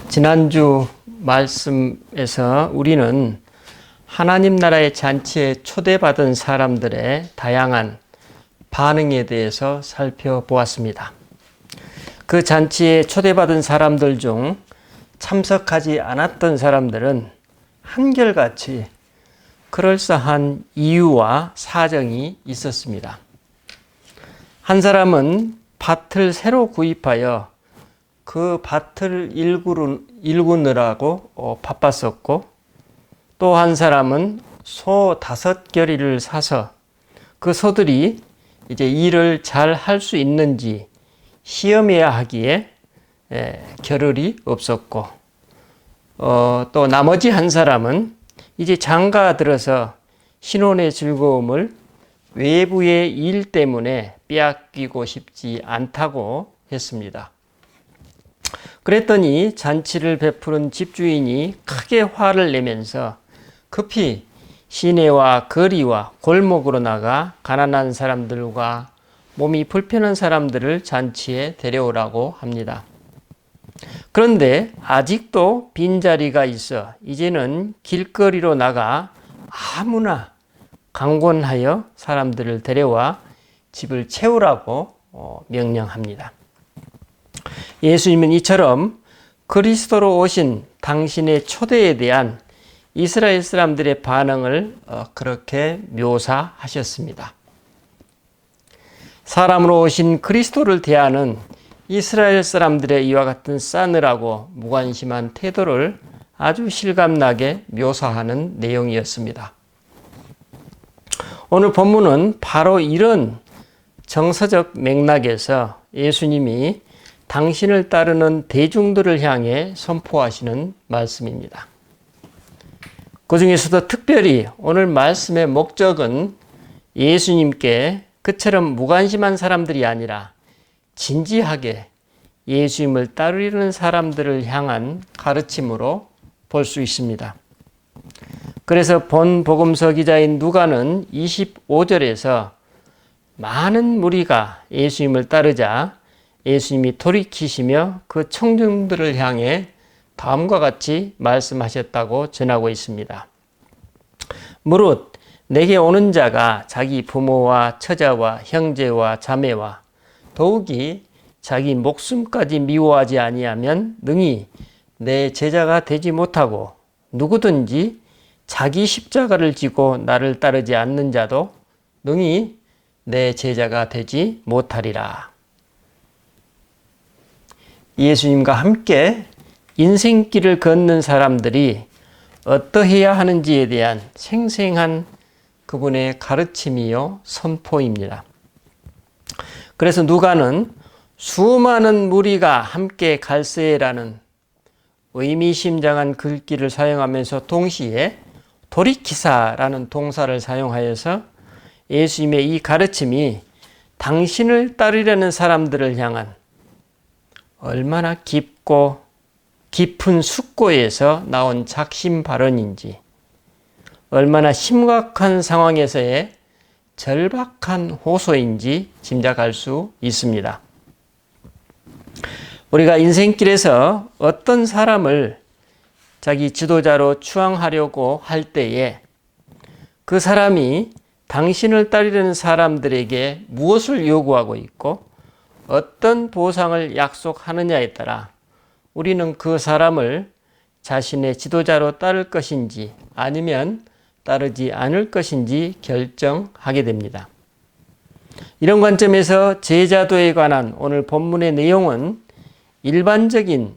지난주 말씀에서 우리는 하나님 나라의 잔치에 초대받은 사람들의 다양한 반응에 대해서 살펴보았습니다. 그 잔치에 초대받은 사람들 중 참석하지 않았던 사람들은 한결같이 그럴싸한 이유와 사정이 있었습니다. 한 사람은 밭을 새로 구입하여 그 밭을 일구느라고 바빴었고, 또 한 사람은 소 5겨리를 사서 그 소들이 이제 일을 잘 할 수 있는지 시험해야 하기에 겨를이 없었고, 또 나머지 한 사람은 이제 장가 들어서 신혼의 즐거움을 외부의 일 때문에 빼앗기고 싶지 않다고 했습니다. 그랬더니 잔치를 베푸는 집주인이 크게 화를 내면서 급히 시내와 거리와 골목으로 나가 가난한 사람들과 몸이 불편한 사람들을 잔치에 데려오라고 합니다. 그런데 아직도 빈자리가 있어 이제는 길거리로 나가 아무나 강권하여 사람들을 데려와 집을 채우라고 명령합니다. 예수님은 이처럼 그리스도로 오신 당신의 초대에 대한 이스라엘 사람들의 반응을 그렇게 묘사하셨습니다. 사람으로 오신 그리스도를 대하는 이스라엘 사람들의 이와 같은 싸늘하고 무관심한 태도를 아주 실감나게 묘사하는 내용이었습니다. 오늘 본문은 바로 이런 정서적 맥락에서 예수님이 당신을 따르는 대중들을 향해 선포하시는 말씀입니다. 그 중에서도 특별히 오늘 말씀의 목적은 예수님께 그처럼 무관심한 사람들이 아니라 진지하게 예수님을 따르려는 사람들을 향한 가르침으로 볼 수 있습니다. 그래서 본 복음서 기자인 누가는 25절에서 많은 무리가 예수님을 따르자 예수님이 돌이키시며 그 청중들을 향해 다음과 같이 말씀하셨다고 전하고 있습니다. 무릇 내게 오는 자가 자기 부모와 처자와 형제와 자매와 더욱이 자기 목숨까지 미워하지 아니하면 능히 내 제자가 되지 못하고, 누구든지 자기 십자가를 지고 나를 따르지 않는 자도 능히 내 제자가 되지 못하리라. 예수님과 함께 인생길을 걷는 사람들이 어떠해야 하는지에 대한 생생한 그분의 가르침이요 선포입니다. 그래서 누가는 수많은 무리가 함께 갈새라는 의미심장한 글귀를 사용하면서 동시에 돌이키사라는 동사를 사용하여서 예수님의 이 가르침이 당신을 따르려는 사람들을 향한 얼마나 깊고 깊은 숙고에서 나온 작심 발언인지, 얼마나 심각한 상황에서의 절박한 호소인지 짐작할 수 있습니다. 우리가 인생길에서 어떤 사람을 자기 지도자로 추앙하려고 할 때에 그 사람이 당신을 따르려는 사람들에게 무엇을 요구하고 있고 어떤 보상을 약속하느냐에 따라 우리는 그 사람을 자신의 지도자로 따를 것인지 아니면 따르지 않을 것인지 결정하게 됩니다. 이런 관점에서 제자도에 관한 오늘 본문의 내용은 일반적인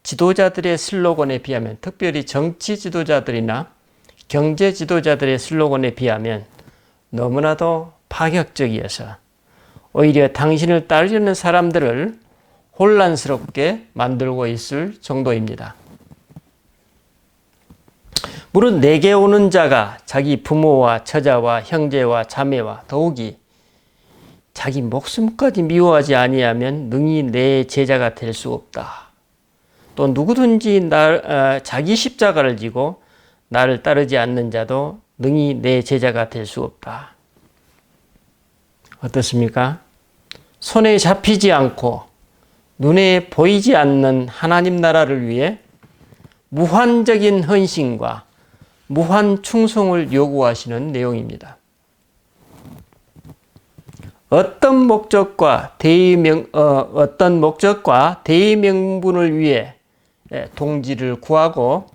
지도자들의 슬로건에 비하면, 특별히 정치 지도자들이나 경제 지도자들의 슬로건에 비하면 너무나도 파격적이어서 오히려 당신을 따르려는 사람들을 혼란스럽게 만들고 있을 정도입니다. 무릇 내게 오는 자가 자기 부모와 처자와 형제와 자매와 더욱이 자기 목숨까지 미워하지 아니하면 능히 내 제자가 될 수 없다. 또 누구든지 자기 십자가를 지고 나를 따르지 않는 자도 능히 내 제자가 될 수 없다. 어떻습니까? 손에 잡히지 않고 눈에 보이지 않는 하나님 나라를 위해 무한적인 헌신과 무한 충성을 요구하시는 내용입니다. 어떤 목적과 대의 명분을 위해 동지를 구하고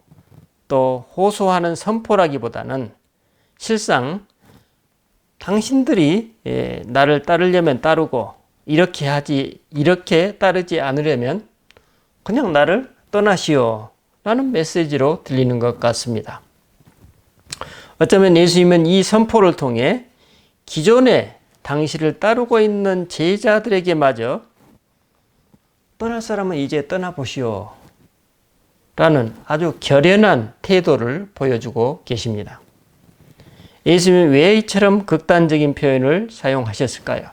또 호소하는 선포라기보다는 실상 당신들이 나를 따르려면 따르고 이렇게 따르지 않으려면 그냥 나를 떠나시오 라는 메시지로 들리는 것 같습니다. 어쩌면 예수님은 이 선포를 통해 기존에 당신을 따르고 있는 제자들에게마저 떠날 사람은 이제 떠나보시오 라는 아주 결연한 태도를 보여주고 계십니다. 예수님은 왜 이처럼 극단적인 표현을 사용하셨을까요?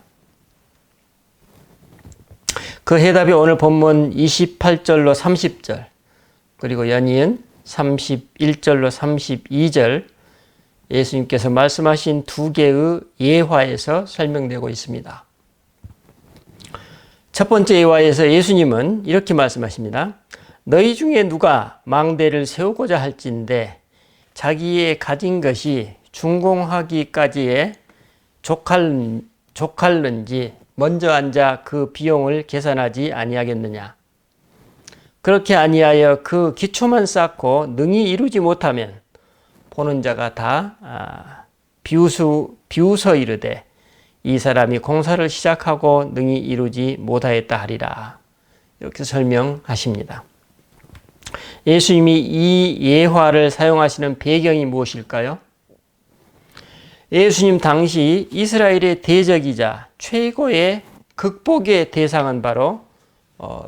그 해답이 오늘 본문 28절로 30절 그리고 연이은 31절로 32절 예수님께서 말씀하신 두 개의 예화에서 설명되고 있습니다. 첫 번째 예화에서 예수님은 이렇게 말씀하십니다. 너희 중에 누가 망대를 세우고자 할진대 자기의 가진 것이 준공하기까지에 족할는지 먼저 앉아 그 비용을 계산하지 아니하겠느냐. 그렇게 아니하여 그 기초만 쌓고 능히 이루지 못하면 보는 자가 다 비웃어 이르되 이 사람이 공사를 시작하고 능히 이루지 못하였다 하리라. 이렇게 설명하십니다. 예수님이 이 예화를 사용하시는 배경이 무엇일까요? 예수님 당시 이스라엘의 대적이자 최고의 극복의 대상은 바로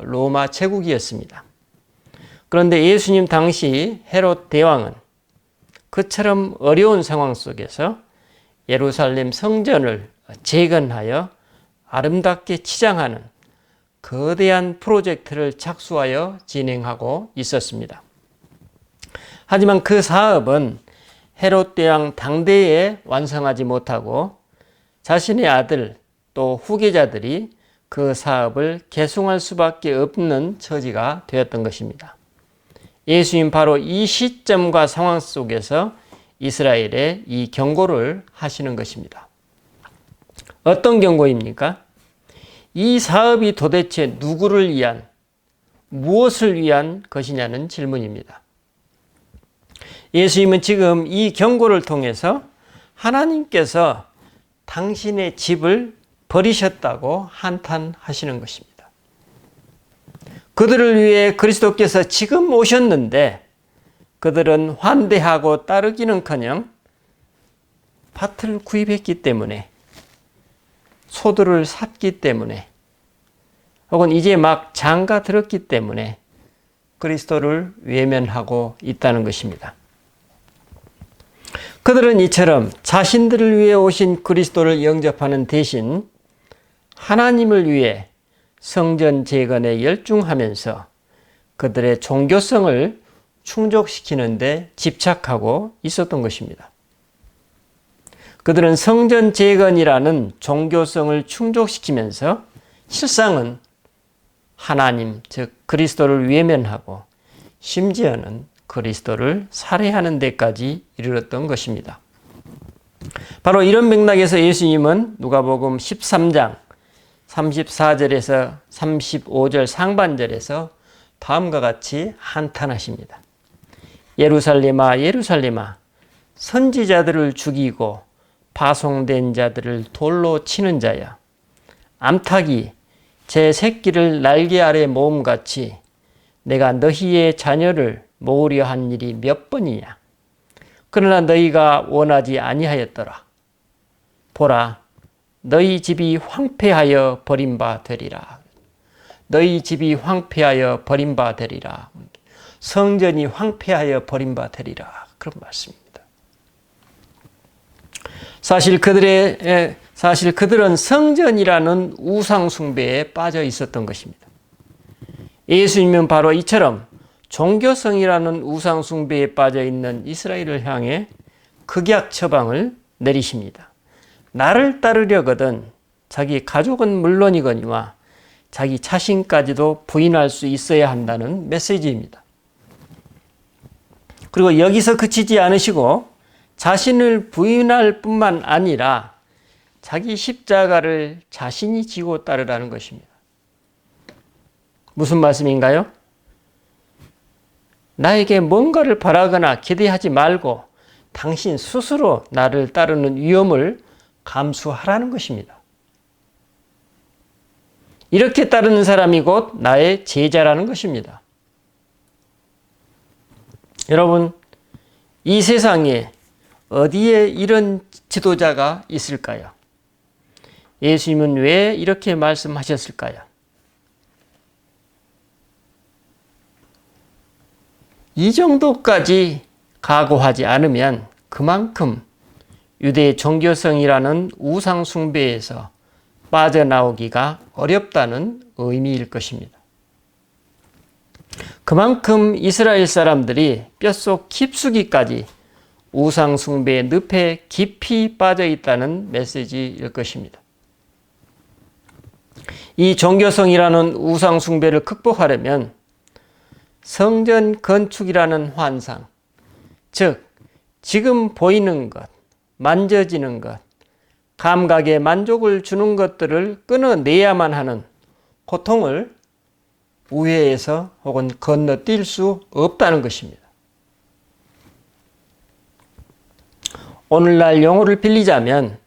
로마 제국이었습니다. 그런데 예수님 당시 헤롯 대왕은 그처럼 어려운 상황 속에서 예루살렘 성전을 재건하여 아름답게 치장하는 거대한 프로젝트를 착수하여 진행하고 있었습니다. 하지만 그 사업은 헤롯 대왕 당대에 완성하지 못하고 자신의 아들 또 후계자들이 그 사업을 계승할 수밖에 없는 처지가 되었던 것입니다. 예수님 바로 이 시점과 상황 속에서 이스라엘에 이 경고를 하시는 것입니다. 어떤 경고입니까? 이 사업이 도대체 누구를 위한, 무엇을 위한 것이냐는 질문입니다. 예수님은 지금 이 경고를 통해서 하나님께서 당신의 집을 버리셨다고 한탄하시는 것입니다. 그들을 위해 그리스도께서 지금 오셨는데 그들은 환대하고 따르기는커녕 밭을 구입했기 때문에 소들을 샀기 때문에 혹은 이제 막 장가 들었기 때문에 그리스도를 외면하고 있다는 것입니다. 그들은 이처럼 자신들을 위해 오신 그리스도를 영접하는 대신 하나님을 위해 성전 재건에 열중하면서 그들의 종교성을 충족시키는 데 집착하고 있었던 것입니다. 그들은 성전 재건이라는 종교성을 충족시키면서 실상은 하나님, 즉 그리스도를 외면하고 심지어는 그리스도를 살해하는 데까지 이르렀던 것입니다. 바로 이런 맥락에서 예수님은 누가복음 13장 34절에서 35절 상반절에서 다음과 같이 한탄하십니다. 예루살렘아 예루살렘아 선지자들을 죽이고 파송된 자들을 돌로 치는 자여 암탉이 제 새끼를 날개 아래 모음같이 내가 너희의 자녀를 모으려 한 일이 몇 번이냐. 그러나 너희가 원하지 아니하였더라. 보라 너희 집이 황폐하여 버림바 되리라. 너희 집이 황폐하여 버림바 되리라. 성전이 황폐하여 버림바 되리라. 그런 말씀입니다. 사실 그들은 성전이라는 우상 숭배에 빠져 있었던 것입니다. 예수님은 바로 이처럼 종교성이라는 우상 숭배에 빠져 있는 이스라엘을 향해 극약 처방을 내리십니다. 나를 따르려거든 자기 가족은 물론이거니와 자기 자신까지도 부인할 수 있어야 한다는 메시지입니다. 그리고 여기서 그치지 않으시고 자신을 부인할 뿐만 아니라 자기 십자가를 자신이 지고 따르라는 것입니다. 무슨 말씀인가요? 나에게 뭔가를 바라거나 기대하지 말고 당신 스스로 나를 따르는 위험을 감수하라는 것입니다. 이렇게 따르는 사람이 곧 나의 제자라는 것입니다. 여러분, 이 세상에 어디에 이런 지도자가 있을까요? 예수님은 왜 이렇게 말씀하셨을까요? 이 정도까지 각오하지 않으면 그만큼 유대 종교성이라는 우상 숭배에서 빠져나오기가 어렵다는 의미일 것입니다. 그만큼 이스라엘 사람들이 뼛속 깊숙이까지 우상 숭배의 늪에 깊이 빠져 있다는 메시지일 것입니다. 이 종교성이라는 우상 숭배를 극복하려면 성전 건축이라는 환상, 즉 지금 보이는 것, 만져지는 것, 감각에 만족을 주는 것들을 끊어내야만 하는 고통을 우회해서 혹은 건너뛸 수 없다는 것입니다. 오늘날 용어를 빌리자면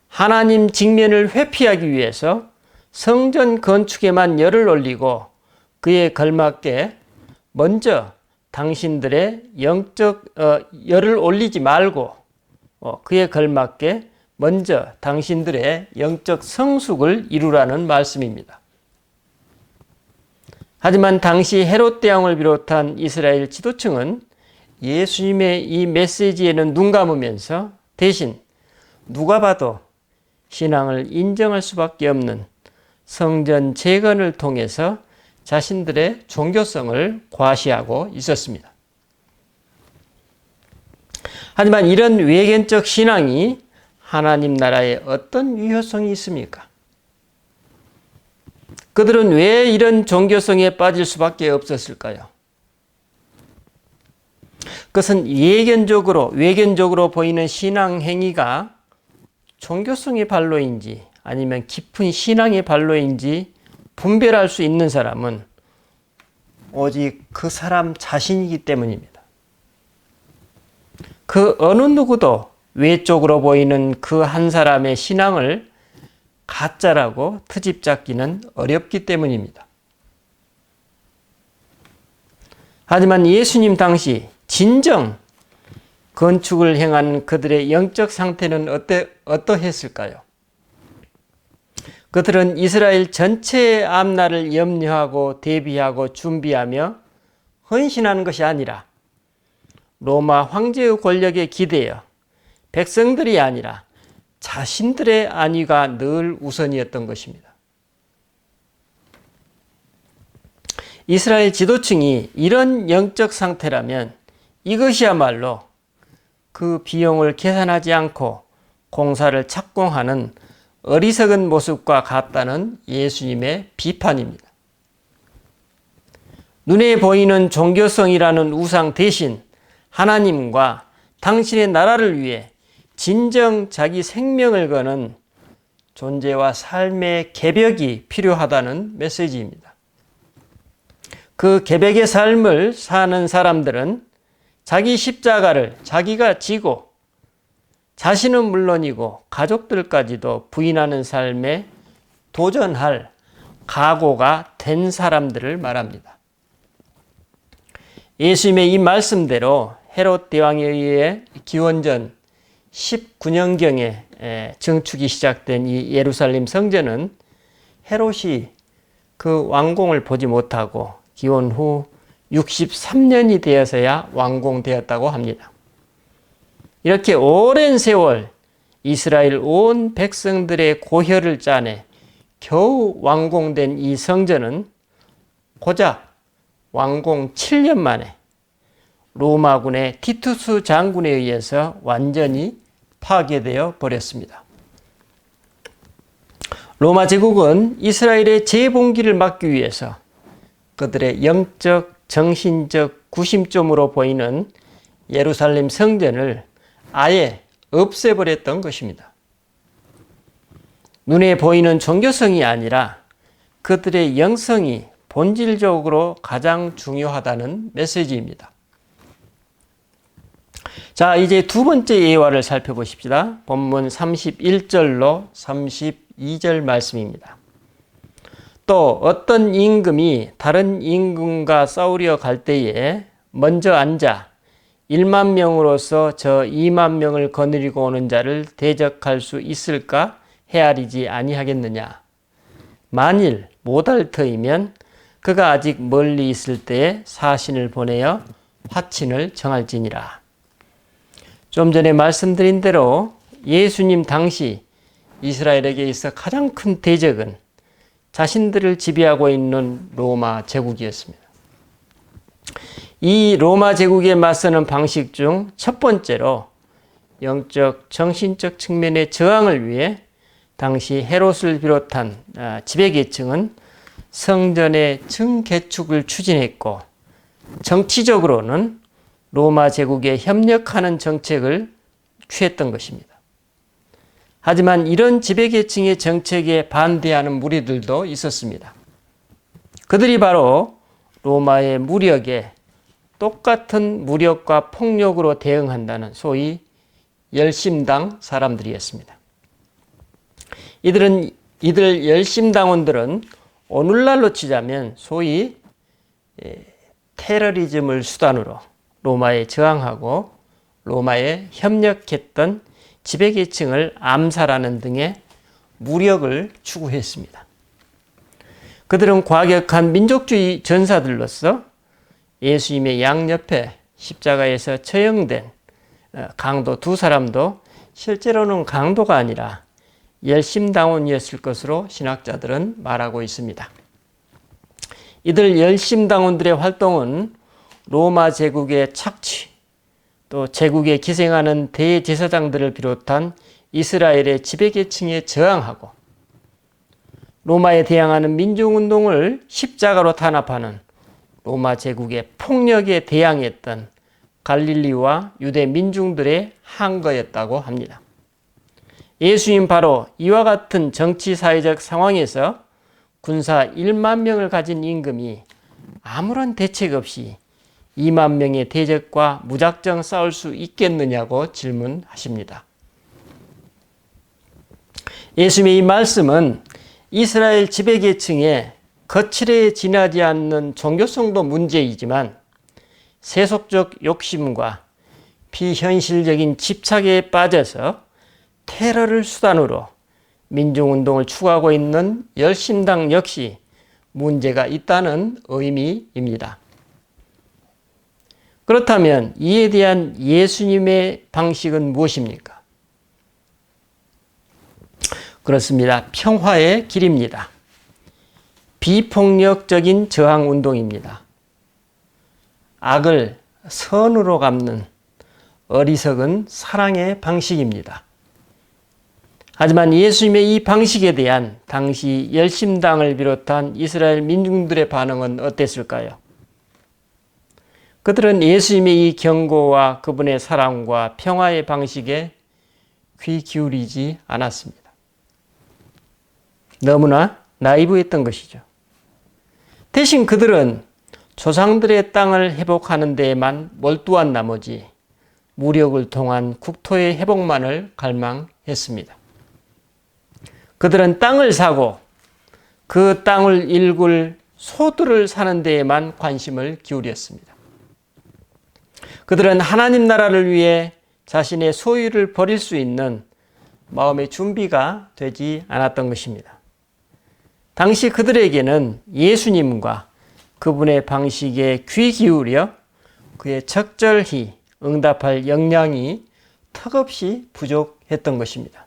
하나님 직면을 회피하기 위해서 성전 건축에만 열을 올리고 그에 걸맞게 먼저 당신들의 영적 열을 올리지 말고 그에 걸맞게 먼저 당신들의 영적 성숙을 이루라는 말씀입니다. 하지만 당시 헤롯 대왕을 비롯한 이스라엘 지도층은 예수님의 이 메시지에는 눈 감으면서 대신 누가 봐도 신앙을 인정할 수밖에 없는 성전 재건을 통해서 자신들의 종교성을 과시하고 있었습니다. 하지만 이런 외견적 신앙이 하나님 나라에 어떤 유효성이 있습니까? 그들은 왜 이런 종교성에 빠질 수밖에 없었을까요? 그것은 외견적으로 보이는 신앙 행위가 종교성의 발로인지 아니면 깊은 신앙의 발로인지 분별할 수 있는 사람은 오직 그 사람 자신이기 때문입니다. 그 어느 누구도 외적으로 보이는 그 한 사람의 신앙을 가짜라고 트집 잡기는 어렵기 때문입니다. 하지만 예수님 당시 진정 건축을 행한 그들의 영적 상태는 어떠했을까요? 그들은 이스라엘 전체의 앞날을 염려하고 대비하고 준비하며 헌신하는 것이 아니라 로마 황제의 권력에 기대어 백성들이 아니라 자신들의 안위가 늘 우선이었던 것입니다. 이스라엘 지도층이 이런 영적 상태라면 이것이야말로 그 비용을 계산하지 않고 공사를 착공하는 어리석은 모습과 같다는 예수님의 비판입니다. 눈에 보이는 종교성이라는 우상 대신 하나님과 당신의 나라를 위해 진정 자기 생명을 거는 존재와 삶의 개벽이 필요하다는 메시지입니다. 그 개벽의 삶을 사는 사람들은 자기 십자가를 자기가 지고 자신은 물론이고 가족들까지도 부인하는 삶에 도전할 각오가 된 사람들을 말합니다. 예수님의 이 말씀대로 헤롯 대왕에 의해 기원전 19년경에 증축이 시작된 이 예루살렘 성전은 헤롯이 그 완공을 보지 못하고 기원 후 63년이 되어서야 완공되었다고 합니다. 이렇게 오랜 세월 이스라엘 온 백성들의 고혈을 짜내 겨우 완공된 이 성전은 고작 완공 7년 만에 로마군의 티투스 장군에 의해서 완전히 파괴되어 버렸습니다. 로마 제국은 이스라엘의 재봉기를 막기 위해서 그들의 영적, 정신적 구심점으로 보이는 예루살렘 성전을 아예 없애버렸던 것입니다. 눈에 보이는 종교성이 아니라 그들의 영성이 본질적으로 가장 중요하다는 메시지입니다. 자, 이제 두 번째 예화를 살펴보십시다. 본문 31절로 32절 말씀입니다. 또 어떤 임금이 다른 임금과 싸우려 갈 때에 먼저 앉아 1만 명으로서 저 2만 명을 거느리고 오는 자를 대적할 수 있을까 헤아리지 아니하겠느냐. 만일 못할 터이면 그가 아직 멀리 있을 때에 사신을 보내어 화친을 정할지니라. 좀 전에 말씀드린 대로 예수님 당시 이스라엘에게 있어 가장 큰 대적은 자신들을 지배하고 있는 로마 제국이었습니다. 이 로마 제국에 맞서는 방식 중 첫 번째로 영적, 정신적 측면의 저항을 위해 당시 헤롯을 비롯한 지배계층은 성전의 증개축을 추진했고, 정치적으로는 로마 제국에 협력하는 정책을 취했던 것입니다. 하지만 이런 지배계층의 정책에 반대하는 무리들도 있었습니다. 그들이 바로 로마의 무력에 똑같은 무력과 폭력으로 대응한다는 소위 열심당 사람들이었습니다. 이들 열심당원들은 오늘날로 치자면 소위 테러리즘을 수단으로 로마에 저항하고 로마에 협력했던 지배계층을 암살하는 등의 무력을 추구했습니다. 그들은 과격한 민족주의 전사들로서 예수님의 양옆에 십자가에서 처형된 강도 두 사람도 실제로는 강도가 아니라 열심당원이었을 것으로 신학자들은 말하고 있습니다. 이들 열심당원들의 활동은 로마 제국의 착취, 또 제국에 기생하는 대제사장들을 비롯한 이스라엘의 지배계층에 저항하고 로마에 대항하는 민중운동을 십자가로 탄압하는 로마 제국의 폭력에 대항했던 갈릴리와 유대 민중들의 항거였다고 합니다. 예수님 바로 이와 같은 정치 사회적 상황에서 군사 1만 명을 가진 임금이 아무런 대책 없이 2만 명의 대적과 무작정 싸울 수 있겠느냐고 질문하십니다. 예수님의 이 말씀은 이스라엘 지배계층의 거칠에 지나지 않는 종교성도 문제이지만 세속적 욕심과 비현실적인 집착에 빠져서 테러를 수단으로 민중운동을 추구하고 있는 열심당 역시 문제가 있다는 의미입니다. 그렇다면 이에 대한 예수님의 방식은 무엇입니까? 그렇습니다. 평화의 길입니다. 비폭력적인 저항운동입니다. 악을 선으로 갚는 어리석은 사랑의 방식입니다. 하지만 예수님의 이 방식에 대한 당시 열심당을 비롯한 이스라엘 민중들의 반응은 어땠을까요? 그들은 예수님의 이 경고와 그분의 사랑과 평화의 방식에 귀 기울이지 않았습니다. 너무나 나이브했던 것이죠. 대신 그들은 조상들의 땅을 회복하는 데에만 몰두한 나머지 무력을 통한 국토의 회복만을 갈망했습니다. 그들은 땅을 사고 그 땅을 일굴 소들을 사는 데에만 관심을 기울였습니다. 그들은 하나님 나라를 위해 자신의 소유를 버릴 수 있는 마음의 준비가 되지 않았던 것입니다. 당시 그들에게는 예수님과 그분의 방식에 귀 기울여 그의 적절히 응답할 역량이 턱없이 부족했던 것입니다.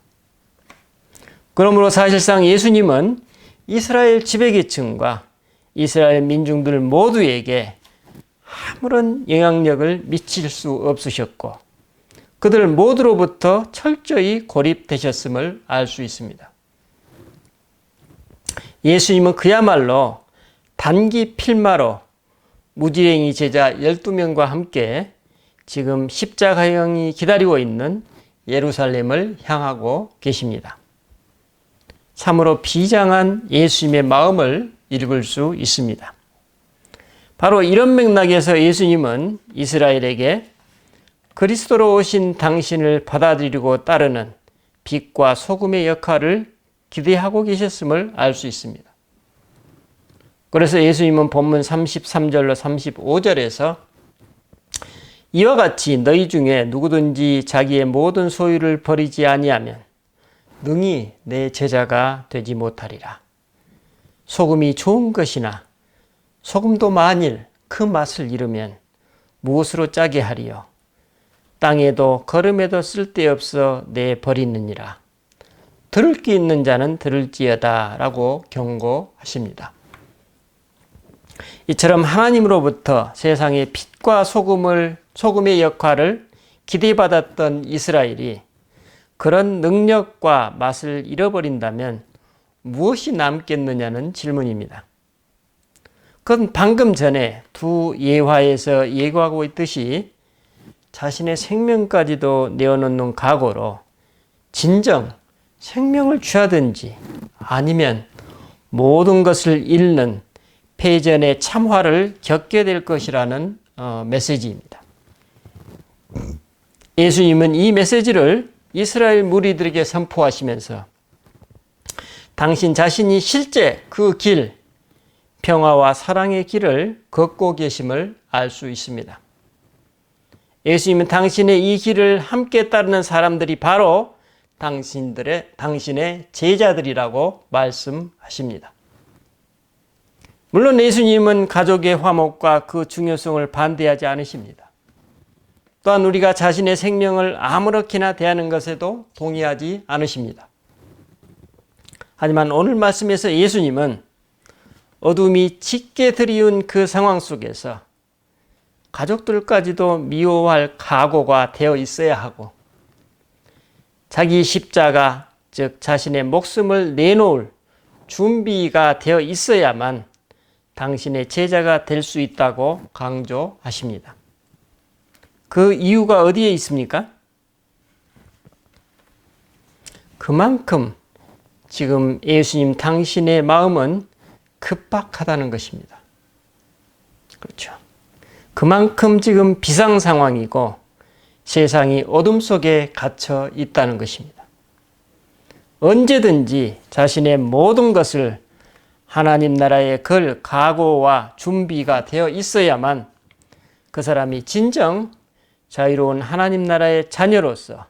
그러므로 사실상 예수님은 이스라엘 지배계층과 이스라엘 민중들 모두에게 아무런 영향력을 미칠 수 없으셨고 그들 모두로부터 철저히 고립되셨음을 알 수 있습니다. 예수님은 그야말로 단기 필마로 무지랭이 제자 12명과 함께 지금 십자가형이 기다리고 있는 예루살렘을 향하고 계십니다. 참으로 비장한 예수님의 마음을 읽을 수 있습니다. 바로 이런 맥락에서 예수님은 이스라엘에게 그리스도로 오신 당신을 받아들이고 따르는 빛과 소금의 역할을 기대하고 계셨음을 알 수 있습니다. 그래서 예수님은 본문 33절로 35절에서 이와 같이 너희 중에 누구든지 자기의 모든 소유를 버리지 아니하면 능히 내 제자가 되지 못하리라. 소금이 좋은 것이나 소금도 만일 그 맛을 잃으면 무엇으로 짜게 하리요? 땅에도 거름에도 쓸데없어 내 버리느니라. 들을 게 있는 자는 들을지어다 라고 경고하십니다. 이처럼 하나님으로부터 세상의 빛과 소금의 역할을 기대받았던 이스라엘이 그런 능력과 맛을 잃어버린다면 무엇이 남겠느냐는 질문입니다. 그건 방금 전에 두 예화에서 예고하고 있듯이 자신의 생명까지도 내어놓는 각오로 진정 생명을 취하든지 아니면 모든 것을 잃는 패전의 참화를 겪게 될 것이라는 메시지입니다. 예수님은 이 메시지를 이스라엘 무리들에게 선포하시면서 당신 자신이 실제 그 길, 평화와 사랑의 길을 걷고 계심을 알 수 있습니다. 예수님은 당신의 이 길을 함께 따르는 사람들이 바로 당신의 제자들이라고 말씀하십니다. 물론 예수님은 가족의 화목과 그 중요성을 반대하지 않으십니다. 또한 우리가 자신의 생명을 아무렇게나 대하는 것에도 동의하지 않으십니다. 하지만 오늘 말씀에서 예수님은 어둠이 짙게 드리운 그 상황 속에서 가족들까지도 미워할 각오가 되어 있어야 하고 자기 십자가, 즉 자신의 목숨을 내놓을 준비가 되어 있어야만 당신의 제자가 될 수 있다고 강조하십니다. 그 이유가 어디에 있습니까? 그만큼 지금 예수님 당신의 마음은 급박하다는 것입니다. 그렇죠. 그만큼 지금 비상 상황이고 세상이 어둠 속에 갇혀 있다는 것입니다. 언제든지 자신의 모든 것을 하나님 나라에 걸 각오와 준비가 되어 있어야만 그 사람이 진정 자유로운 하나님 나라의 자녀로서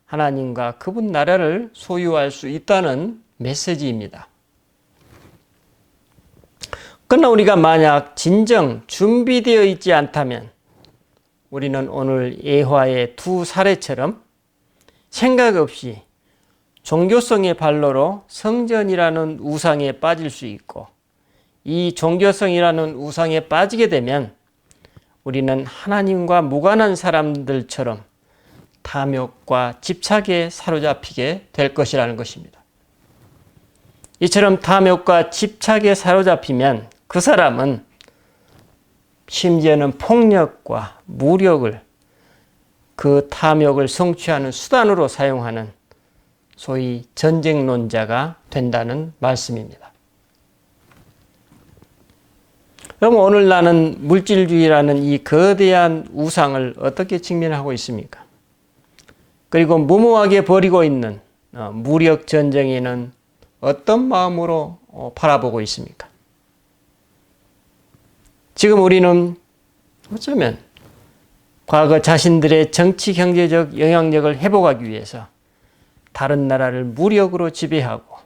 하나님과 그분 나라를 소유할 수 있다는 메시지입니다. 그러나 우리가 만약 진정 준비되어 있지 않다면 우리는 오늘 예화의 두 사례처럼 생각 없이 종교성의 발로로 성전이라는 우상에 빠질 수 있고 이 종교성이라는 우상에 빠지게 되면 우리는 하나님과 무관한 사람들처럼 탐욕과 집착에 사로잡히게 될 것이라는 것입니다. 이처럼 탐욕과 집착에 사로잡히면 그 사람은 심지어는 폭력과 무력을 그 탐욕을 성취하는 수단으로 사용하는 소위 전쟁론자가 된다는 말씀입니다. 그럼 오늘 나는 물질주의라는 이 거대한 우상을 어떻게 직면하고 있습니까? 그리고 무모하게 벌이고 있는 무력 전쟁에는 어떤 마음으로 바라보고 있습니까? 지금 우리는 어쩌면 과거 자신들의 정치 경제적 영향력을 회복하기 위해서 다른 나라를 무력으로 지배하고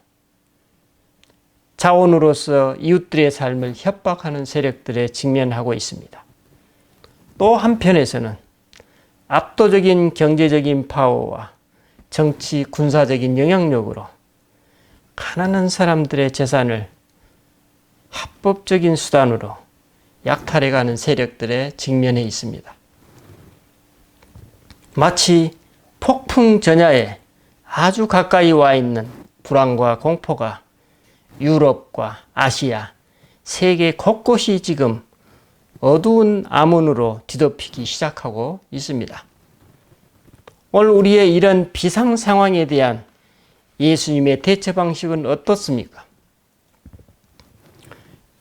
자원으로서 이웃들의 삶을 협박하는 세력들에 직면하고 있습니다. 또 한편에서는 압도적인 경제적인 파워와 정치 군사적인 영향력으로 가난한 사람들의 재산을 합법적인 수단으로 약탈해가는 세력들에 직면해 있습니다. 마치 폭풍 전야에 아주 가까이 와 있는 불안과 공포가 유럽과 아시아, 세계 곳곳이 지금 어두운 암운으로 뒤덮이기 시작하고 있습니다. 오늘 우리의 이런 비상 상황에 대한 예수님의 대처 방식은 어떻습니까?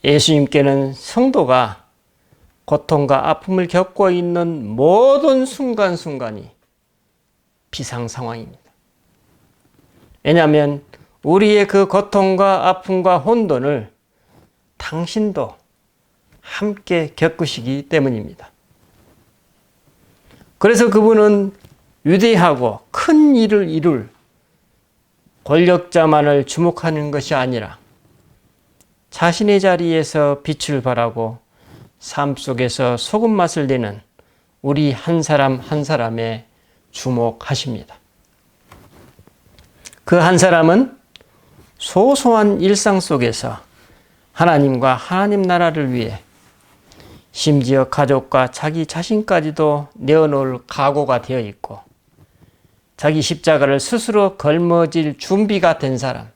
예수님께는 성도가 고통과 아픔을 겪고 있는 모든 순간순간이 비상 상황입니다. 왜냐하면 우리의 그 고통과 아픔과 혼돈을 당신도 함께 겪으시기 때문입니다. 그래서 그분은 위대하고 큰 일을 이룰 권력자만을 주목하는 것이 아니라 자신의 자리에서 빛을 발하고 삶 속에서 소금 맛을 내는 우리 한 사람 한 사람에 주목하십니다. 그 한 사람은 소소한 일상 속에서 하나님과 하나님 나라를 위해 심지어 가족과 자기 자신까지도 내어놓을 각오가 되어 있고 자기 십자가를 스스로 걸머질 준비가 된 사람.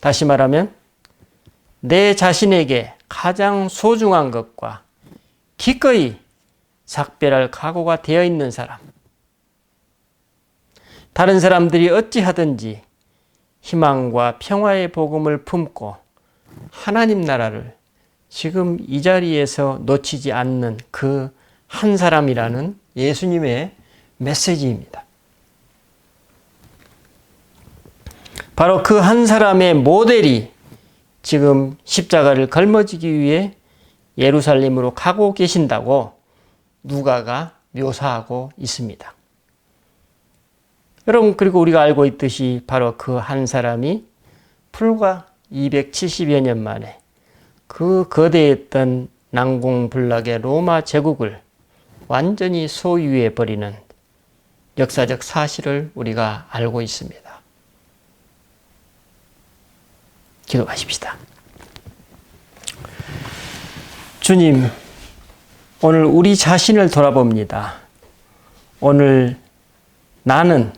다시 말하면 내 자신에게 가장 소중한 것과 기꺼이 작별할 각오가 되어 있는 사람. 다른 사람들이 어찌하든지 희망과 평화의 복음을 품고 하나님 나라를 지금 이 자리에서 놓치지 않는 그 한 사람이라는 예수님의 메시지입니다. 바로 그 한 사람의 모델이 지금 십자가를 걸머지기 위해 예루살렘으로 가고 계신다고 누가가 묘사하고 있습니다. 여러분, 그리고 우리가 알고 있듯이 바로 그 한 사람이 불과 270여 년 만에 그 거대했던 난공불락의 로마 제국을 완전히 소유해버리는 역사적 사실을 우리가 알고 있습니다. 기도하십시다. 주님, 오늘 우리 자신을 돌아봅니다. 오늘 나는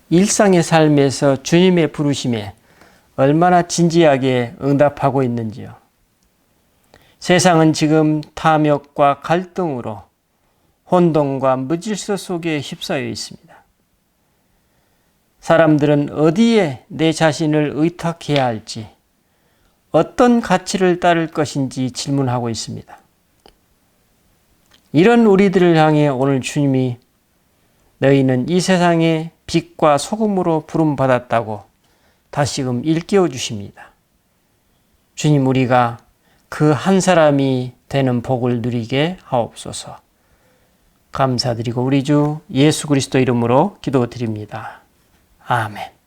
일상의 삶에서 주님의 부르심에 얼마나 진지하게 응답하고 있는지요. 세상은 지금 탐욕과 갈등으로 혼돈과 무질서 속에 휩싸여 있습니다. 사람들은 어디에 내 자신을 의탁해야 할지, 어떤 가치를 따를 것인지 질문하고 있습니다. 이런 우리들을 향해 오늘 주님이 너희는 이 세상의 빛과 소금으로 부름받았다고 다시금 일깨워 주십니다. 주님, 우리가 그 한 사람이 되는 복을 누리게 하옵소서. 감사드리고 우리 주 예수 그리스도 이름으로 기도드립니다. 아멘.